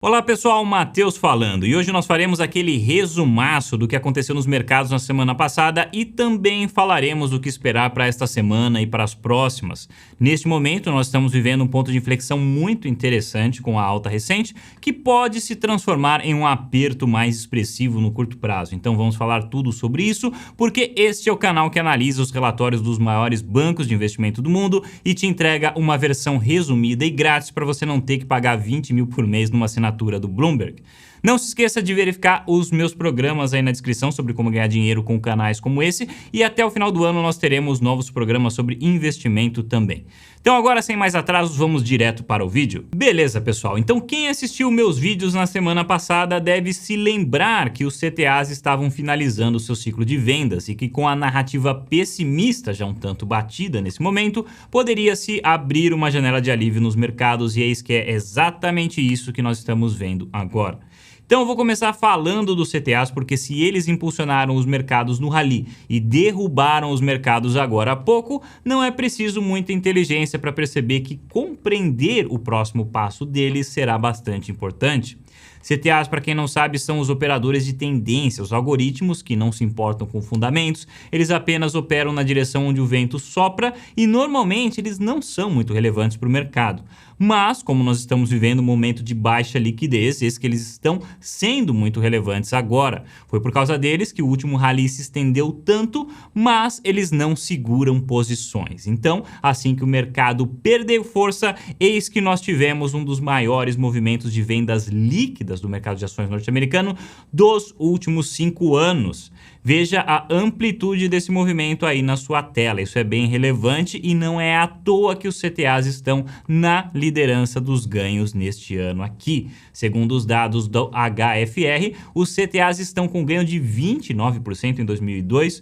Olá pessoal, Matheus falando, e hoje nós faremos aquele resumaço do que aconteceu nos mercados na semana passada e também falaremos o que esperar para esta semana e para as próximas. Neste momento nós estamos vivendo um ponto de inflexão muito interessante com a alta recente, que pode se transformar em um aperto mais expressivo no curto prazo. Então vamos falar tudo sobre isso, porque este é o canal que analisa os relatórios dos maiores bancos de investimento do mundo e te entrega uma versão resumida e grátis para você não ter que pagar 20 mil por mês numa assinatura do Bloomberg. Não se esqueça de verificar os meus programas aí na descrição sobre como ganhar dinheiro com canais como esse, e até o final do ano nós teremos novos programas sobre investimento também. Então agora, sem mais atrasos, vamos direto para o vídeo. Beleza, pessoal, então quem assistiu meus vídeos na semana passada deve se lembrar que os CTAs estavam finalizando o seu ciclo de vendas e que, com a narrativa pessimista já um tanto batida nesse momento, poderia-se abrir uma janela de alívio nos mercados, e eis que é exatamente isso que nós estamos vendo agora. Então eu vou começar falando dos CTAs, porque se eles impulsionaram os mercados no rally e derrubaram os mercados agora há pouco, não é preciso muita inteligência para perceber que compreender o próximo passo deles será bastante importante. CTAs, para quem não sabe, são os operadores de tendência, os algoritmos que não se importam com fundamentos, eles apenas operam na direção onde o vento sopra e normalmente eles não são muito relevantes para o mercado. Mas, como nós estamos vivendo um momento de baixa liquidez, eis que eles estão sendo muito relevantes agora. Foi por causa deles que o último rally se estendeu tanto, mas eles não seguram posições. Então, assim que o mercado perdeu força, eis que nós tivemos um dos maiores movimentos de vendas líquidas do mercado de ações norte-americano dos últimos 5 anos. Veja a amplitude desse movimento aí na sua tela, isso é bem relevante e não é à toa que os CTAs estão na liderança dos ganhos neste ano aqui. Segundo os dados do HFR, os CTAs estão com ganho de 29% em 2022,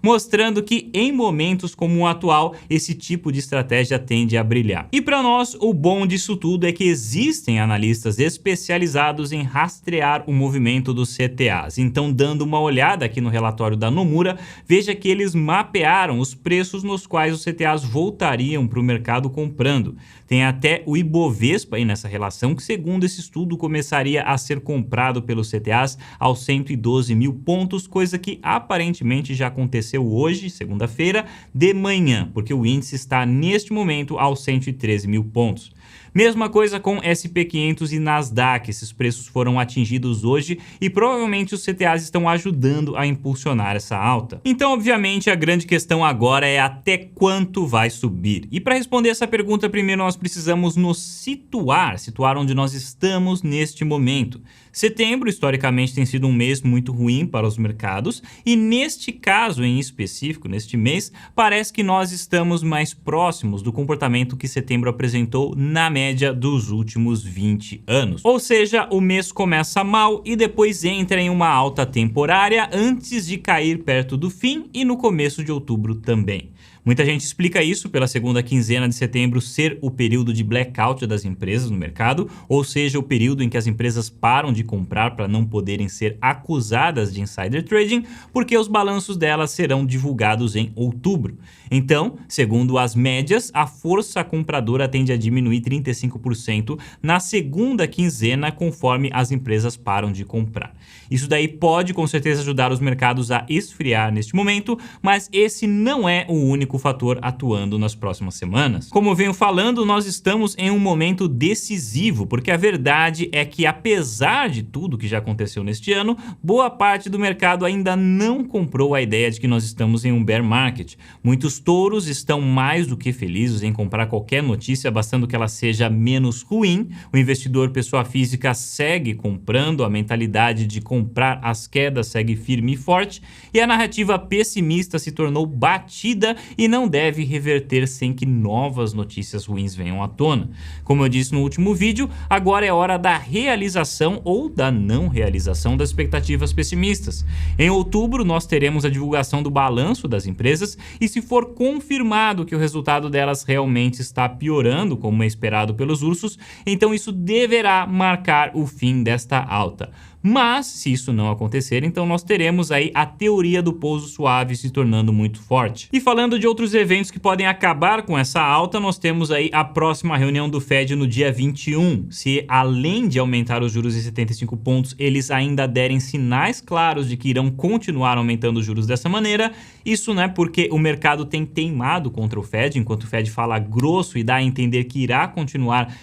mostrando que em momentos como o atual, esse tipo de estratégia tende a brilhar. E para nós, o bom disso tudo é que existem analistas especializados em rastrear o movimento dos CTAs. Então, dando uma olhada aqui no relatório da Nomura, veja que eles mapearam os preços nos quais os CTAs voltariam para o mercado comprando. Tem até o Ibovespa aí nessa relação, que segundo esse estudo começaria a ser comprado pelos CTAs aos 112 mil pontos, coisa que aparentemente já aconteceu hoje, segunda-feira, de manhã, porque o índice está neste momento aos 113 mil pontos. Mesma coisa com SP500 e Nasdaq, esses preços foram atingidos hoje e provavelmente os CTAs estão ajudando a impulsionar essa alta. Então, obviamente, a grande questão agora é até quanto vai subir. E para responder essa pergunta, primeiro nós precisamos nos situar onde nós estamos neste momento. Setembro, historicamente, tem sido um mês muito ruim para os mercados e neste caso em específico, neste mês, parece que nós estamos mais próximos do comportamento que setembro apresentou na média dos últimos 20 anos. Ou seja, o mês começa mal e depois entra em uma alta temporária antes de cair perto do fim e no começo de outubro também. Muita gente explica isso pela segunda quinzena de setembro ser o período de blackout das empresas no mercado, ou seja, o período em que as empresas param de comprar para não poderem ser acusadas de insider trading, porque os balanços delas serão divulgados em outubro. Então, segundo as médias, a força compradora tende a diminuir 35% na segunda quinzena conforme as empresas param de comprar. Isso daí pode com certeza ajudar os mercados a esfriar neste momento, mas esse não é o único fator atuando nas próximas semanas. Como eu venho falando, nós estamos em um momento decisivo, porque a verdade é que, apesar de tudo que já aconteceu neste ano, boa parte do mercado ainda não comprou a ideia de que nós estamos em um bear market. Muitos touros estão mais do que felizes em comprar qualquer notícia, bastando que ela seja menos ruim. O investidor pessoa física segue comprando, a mentalidade de comprar as quedas segue firme e forte, e a narrativa pessimista se tornou batida e não deve reverter sem que novas notícias ruins venham à tona. Como eu disse no último vídeo, agora é hora da realização ou da não realização das expectativas pessimistas. Em outubro, nós teremos a divulgação do balanço das empresas e, se for confirmado que o resultado delas realmente está piorando, como é esperado pelos ursos, então isso deverá marcar o fim desta alta. Mas, se isso não acontecer, então nós teremos aí a teoria do pouso suave se tornando muito forte. E falando de outros eventos que podem acabar com essa alta, nós temos aí a próxima reunião do Fed no dia 21. Se além de aumentar os juros em 75 pontos, eles ainda derem sinais claros de que irão continuar aumentando os juros dessa maneira, isso né, porque o mercado tem teimado contra o Fed, enquanto o Fed fala grosso e dá a entender que irá continuar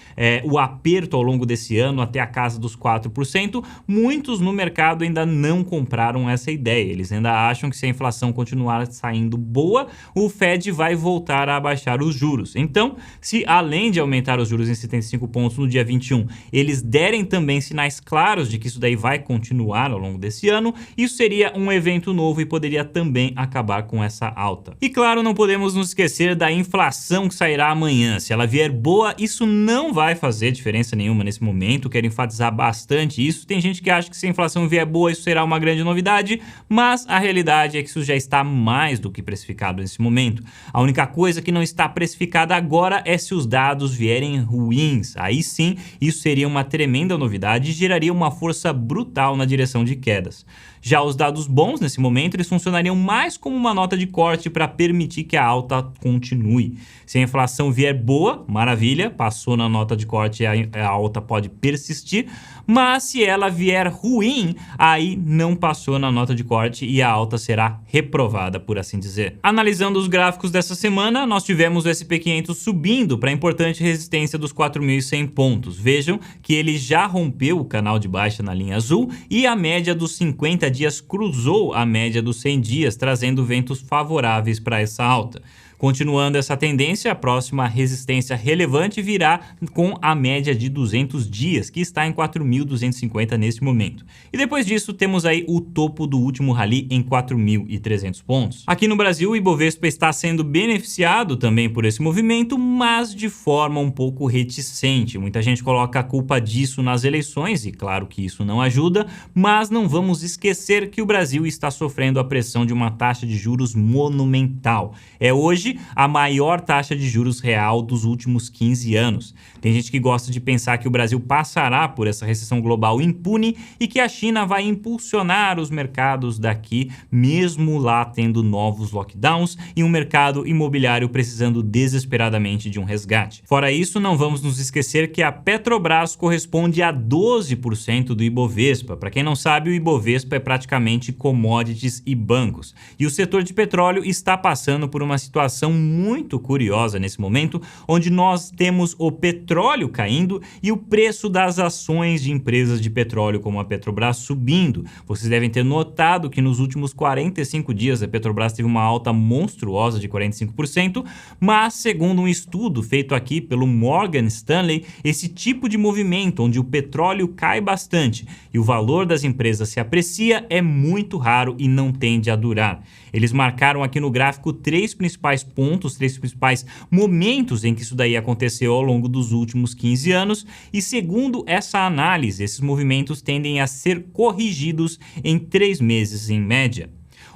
o aperto ao longo desse ano até a casa dos 4%, muitos no mercado ainda não compraram essa ideia. Eles ainda acham que se a inflação continuar saindo boa, o Fed vai voltar a abaixar os juros. Então, se além de aumentar os juros em 75 pontos no dia 21, eles derem também sinais claros de que isso daí vai continuar ao longo desse ano, isso seria um evento novo e poderia também acabar com essa alta. E claro, não podemos nos esquecer da inflação que sairá amanhã. Se ela vier boa, isso não vai fazer diferença nenhuma nesse momento. Quero enfatizar bastante isso. Tem gente que acha que se a inflação vier boa, isso será uma grande novidade, mas a realidade é que isso já está mais do que precificado nesse momento. A única coisa que não está precificada agora é se os dados vierem ruins. Aí sim, isso seria uma tremenda novidade e geraria uma força brutal na direção de quedas. Já os dados bons, nesse momento, eles funcionariam mais como uma nota de corte para permitir que a alta continue. Se a inflação vier boa, maravilha, passou na nota de corte e a alta pode persistir, mas se ela vier ruim, aí não passou na nota de corte e a alta será reprovada, por assim dizer. Analisando os gráficos dessa semana, nós tivemos o S&P 500 subindo para a importante resistência dos 4.100 pontos. Vejam que ele já rompeu o canal de baixa na linha azul e a média dos 50 dias cruzou a média dos 100 dias, trazendo ventos favoráveis para essa alta. Continuando essa tendência, a próxima resistência relevante virá com a média de 200 dias, que está em 4.250 nesse momento. E depois disso, temos aí o topo do último rally em 4.300 pontos. Aqui no Brasil, o Ibovespa está sendo beneficiado também por esse movimento, mas de forma um pouco reticente. Muita gente coloca a culpa disso nas eleições, e claro que isso não ajuda, mas não vamos esquecer que o Brasil está sofrendo a pressão de uma taxa de juros monumental. É hoje a maior taxa de juros real dos últimos 15 anos. Tem gente que gosta de pensar que o Brasil passará por essa recessão global impune e que a China vai impulsionar os mercados daqui, mesmo lá tendo novos lockdowns e um mercado imobiliário precisando desesperadamente de um resgate. Fora isso, não vamos nos esquecer que a Petrobras corresponde a 12% do Ibovespa. Para quem não sabe, o Ibovespa é praticamente commodities e bancos. E o setor de petróleo está passando por uma situação muito curiosa nesse momento, onde nós temos o petróleo caindo e o preço das ações de empresas de petróleo como a Petrobras subindo. Vocês devem ter notado que nos últimos 45 dias a Petrobras teve uma alta monstruosa de 45%, mas segundo um estudo feito aqui pelo Morgan Stanley, esse tipo de movimento onde o petróleo cai bastante e o valor das empresas se aprecia é muito raro e não tende a durar. Eles marcaram aqui no gráfico três principais pontos, três principais momentos em que isso daí aconteceu ao longo dos últimos 15 anos e segundo essa análise, esses movimentos tendem a ser corrigidos em 3 meses em média.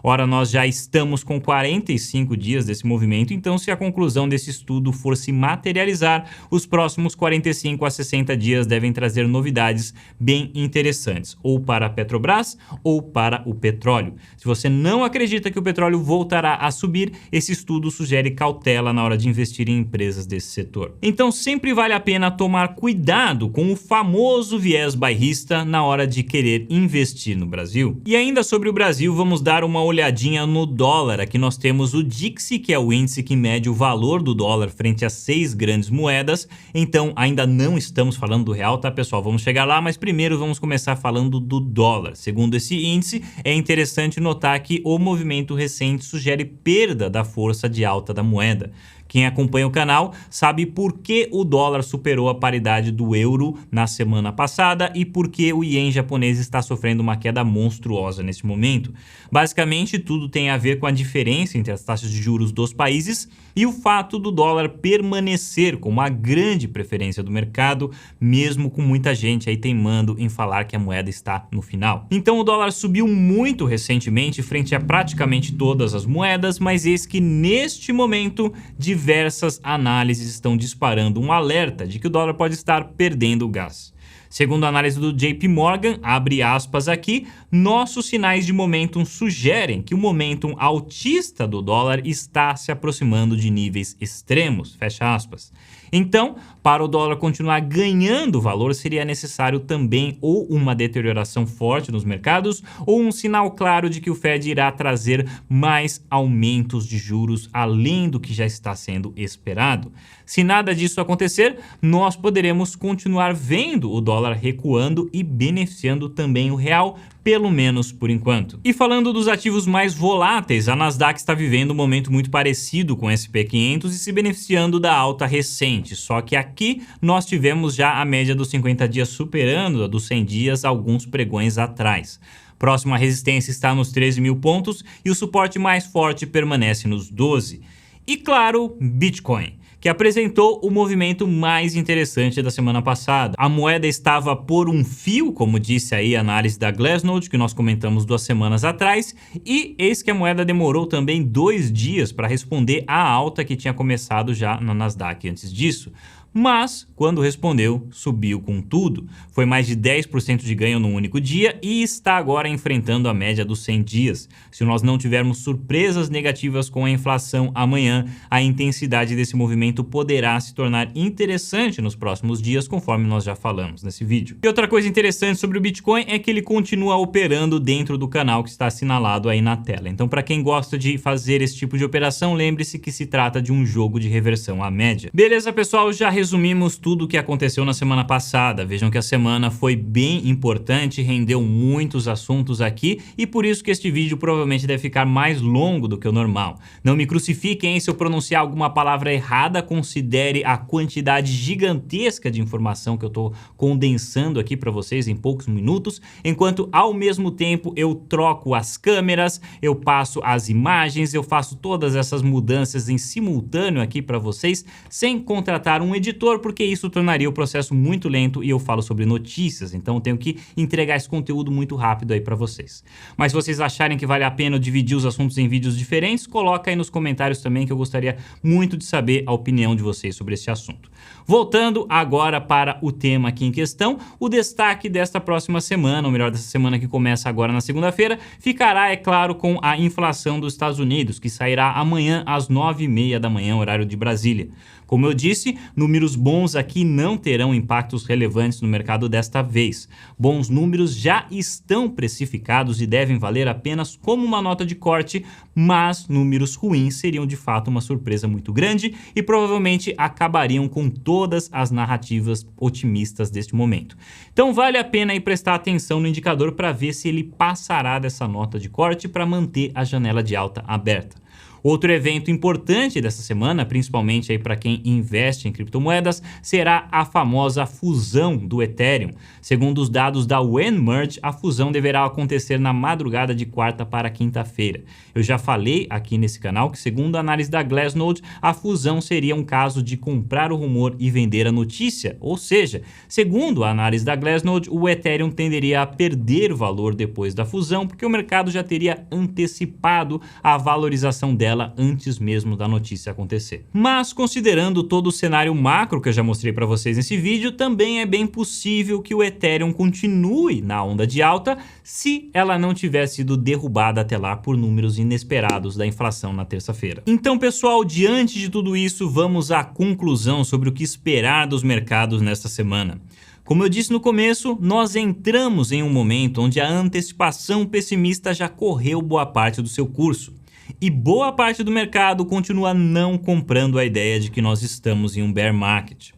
Ora, nós já estamos com 45 dias desse movimento, então se a conclusão desse estudo for se materializar, os próximos 45 a 60 dias devem trazer novidades bem interessantes, ou para a Petrobras ou para o petróleo. Se você não acredita que o petróleo voltará a subir, esse estudo sugere cautela na hora de investir em empresas desse setor. Então sempre vale a pena tomar cuidado com o famoso viés bairrista na hora de querer investir no Brasil. E ainda sobre o Brasil, vamos dar uma olhadinha no dólar. Aqui nós temos o DXY, que é o índice que mede o valor do dólar frente às 6 grandes moedas. Então ainda não estamos falando do real, tá pessoal? Vamos chegar lá, mas primeiro vamos começar falando do dólar. Segundo esse índice, é interessante notar que o movimento recente sugere perda da força de alta da moeda. Quem acompanha o canal sabe por que o dólar superou a paridade do euro na semana passada e por que o ien japonês está sofrendo uma queda monstruosa nesse momento. Basicamente, tudo tem a ver com a diferença entre as taxas de juros dos países e o fato do dólar permanecer como a grande preferência do mercado, mesmo com muita gente aí teimando em falar que a moeda está no final. Então o dólar subiu muito recentemente frente a praticamente todas as moedas, mas eis que neste momento diversas análises estão disparando um alerta de que o dólar pode estar perdendo o gás. Segundo a análise do JP Morgan, abre aspas aqui, nossos sinais de momentum sugerem que o momentum altista do dólar está se aproximando de níveis extremos, fecha aspas. Então, para o dólar continuar ganhando valor, seria necessário também ou uma deterioração forte nos mercados ou um sinal claro de que o Fed irá trazer mais aumentos de juros além do que já está sendo esperado. Se nada disso acontecer, nós poderemos continuar vendo o dólar recuando e beneficiando também o real, pelo menos por enquanto. E falando dos ativos mais voláteis, a Nasdaq está vivendo um momento muito parecido com o S&P 500 e se beneficiando da alta recente, só que aqui nós tivemos já a média dos 50 dias superando a dos 100 dias alguns pregões atrás. Próxima resistência está nos 13 mil pontos e o suporte mais forte permanece nos 12. E claro, Bitcoin, que apresentou o movimento mais interessante da semana passada. A moeda estava por um fio, como disse aí a análise da Glassnode, que nós comentamos 2 semanas atrás, e eis que a moeda demorou também 2 dias para responder à alta que tinha começado já na Nasdaq antes disso. Mas, quando respondeu, subiu com tudo. Foi mais de 10% de ganho num único dia e está agora enfrentando a média dos 100 dias. Se nós não tivermos surpresas negativas com a inflação amanhã, a intensidade desse movimento poderá se tornar interessante nos próximos dias, conforme nós já falamos nesse vídeo. E outra coisa interessante sobre o Bitcoin é que ele continua operando dentro do canal que está assinalado aí na tela. Então, para quem gosta de fazer esse tipo de operação, lembre-se que se trata de um jogo de reversão à média. Beleza, pessoal? Já resumimos tudo o que aconteceu na semana passada. Vejam que a semana foi bem importante, rendeu muitos assuntos aqui e por isso que este vídeo provavelmente deve ficar mais longo do que o normal. Não me crucifiquem se eu pronunciar alguma palavra errada, considere a quantidade gigantesca de informação que eu estou condensando aqui para vocês em poucos minutos, enquanto ao mesmo tempo eu troco as câmeras, eu passo as imagens, eu faço todas essas mudanças em simultâneo aqui para vocês, sem contratar um editor, porque isso tornaria o processo muito lento e eu falo sobre notícias, então eu tenho que entregar esse conteúdo muito rápido aí para vocês. Mas se vocês acharem que vale a pena eu dividir os assuntos em vídeos diferentes, coloca aí nos comentários também que eu gostaria muito de saber a opinião de vocês sobre esse assunto. Voltando agora para o tema aqui em questão, o destaque desta próxima semana, ou melhor, dessa semana que começa agora na segunda-feira, ficará, é claro, com a inflação dos Estados Unidos, que sairá amanhã às 9h30 da manhã, horário de Brasília. Como eu disse, números bons aqui não terão impactos relevantes no mercado desta vez. Bons números já estão precificados e devem valer apenas como uma nota de corte, mas números ruins seriam de fato uma surpresa muito grande e provavelmente acabariam com todas as narrativas otimistas deste momento. Então vale a pena aí prestar atenção no indicador para ver se ele passará dessa nota de corte para manter a janela de alta aberta. Outro evento importante dessa semana, principalmente aí para quem investe em criptomoedas, será a famosa fusão do Ethereum. Segundo os dados da WenMerge, a fusão deverá acontecer na madrugada de quarta para quinta-feira. Eu já falei aqui nesse canal que, segundo a análise da Glassnode, a fusão seria um caso de comprar o rumor e vender a notícia. Ou seja, segundo a análise da Glassnode, o Ethereum tenderia a perder valor depois da fusão, porque o mercado já teria antecipado a valorização dela antes mesmo da notícia acontecer. Mas considerando todo o cenário macro que eu já mostrei para vocês nesse vídeo, também é bem possível que o Ethereum continue na onda de alta se ela não tiver sido derrubada até lá por números inesperados da inflação na terça-feira. Então, pessoal, diante de tudo isso, vamos à conclusão sobre o que esperar dos mercados nesta semana. Como eu disse no começo, nós entramos em um momento onde a antecipação pessimista já correu boa parte do seu curso. E boa parte do mercado continua não comprando a ideia de que nós estamos em um bear market.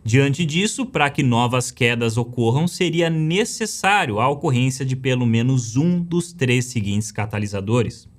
Diante disso, para que novas quedas ocorram, seria necessário a ocorrência de pelo menos um dos 3 seguintes catalisadores.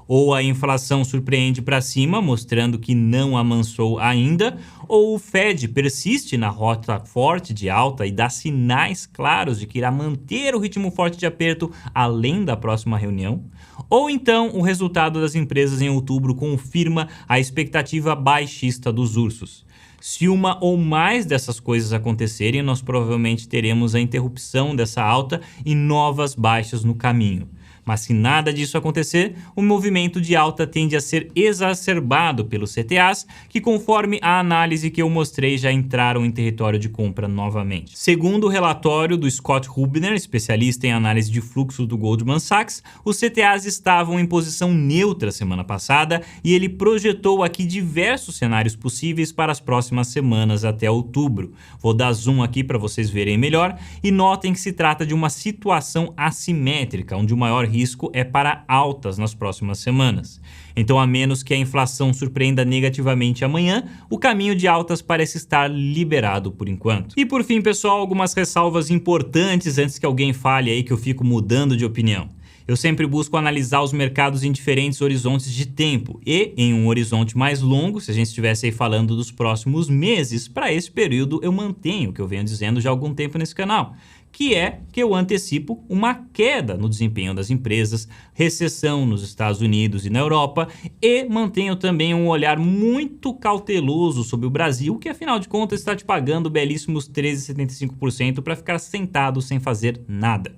Ou a inflação surpreende para cima, mostrando que não amansou ainda, ou o Fed persiste na rota forte de alta e dá sinais claros de que irá manter o ritmo forte de aperto além da próxima reunião, ou então o resultado das empresas em outubro confirma a expectativa baixista dos ursos. Se uma ou mais dessas coisas acontecerem, nós provavelmente teremos a interrupção dessa alta e novas baixas no caminho. Mas se nada disso acontecer, o movimento de alta tende a ser exacerbado pelos CTAs, que conforme a análise que eu mostrei já entraram em território de compra novamente. Segundo o relatório do Scott Hubner, especialista em análise de fluxo do Goldman Sachs, os CTAs estavam em posição neutra semana passada e ele projetou aqui diversos cenários possíveis para as próximas semanas até outubro. Vou dar zoom aqui para vocês verem melhor e notem que se trata de uma situação assimétrica, onde o maior risco é para altas nas próximas semanas. Então, a menos que a inflação surpreenda negativamente amanhã, o caminho de altas parece estar liberado por enquanto. E por fim, pessoal, algumas ressalvas importantes antes que alguém fale aí que eu fico mudando de opinião. Eu sempre busco analisar os mercados em diferentes horizontes de tempo e em um horizonte mais longo, se a gente estivesse aí falando dos próximos meses, para esse período eu mantenho o que eu venho dizendo já há algum tempo nesse canal, que é que eu antecipo uma queda no desempenho das empresas, recessão nos Estados Unidos e na Europa e mantenho também um olhar muito cauteloso sobre o Brasil, que afinal de contas está te pagando belíssimos 13,75% para ficar sentado sem fazer nada.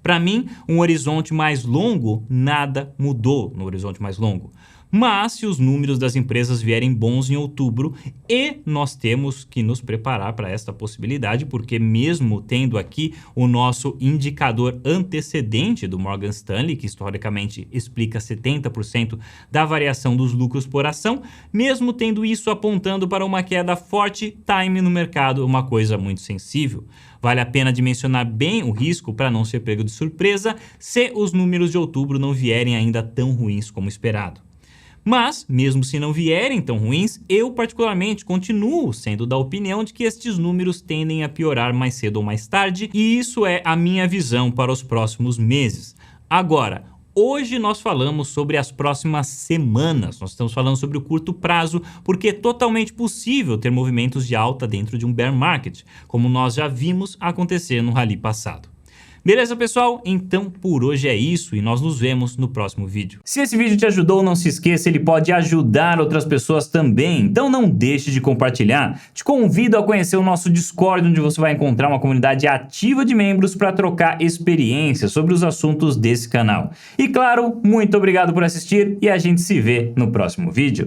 Para mim, um horizonte mais longo, nada mudou no horizonte mais longo. Mas se os números das empresas vierem bons em outubro, e nós temos que nos preparar para esta possibilidade, porque mesmo tendo aqui o nosso indicador antecedente do Morgan Stanley, que historicamente explica 70% da variação dos lucros por ação, mesmo tendo isso apontando para uma queda forte, time no mercado é uma coisa muito sensível. Vale a pena dimensionar bem o risco para não ser pego de surpresa se os números de outubro não vierem ainda tão ruins como esperado. Mas, mesmo se não vierem tão ruins, eu particularmente continuo sendo da opinião de que estes números tendem a piorar mais cedo ou mais tarde, e isso é a minha visão para os próximos meses. Agora, hoje nós falamos sobre as próximas semanas, nós estamos falando sobre o curto prazo, porque é totalmente possível ter movimentos de alta dentro de um bear market, como nós já vimos acontecer no rally passado. Beleza, pessoal? Então por hoje é isso e nós nos vemos no próximo vídeo. Se esse vídeo te ajudou, não se esqueça, ele pode ajudar outras pessoas também, então não deixe de compartilhar. Te convido a conhecer o nosso Discord, onde você vai encontrar uma comunidade ativa de membros para trocar experiências sobre os assuntos desse canal. E claro, muito obrigado por assistir e a gente se vê no próximo vídeo.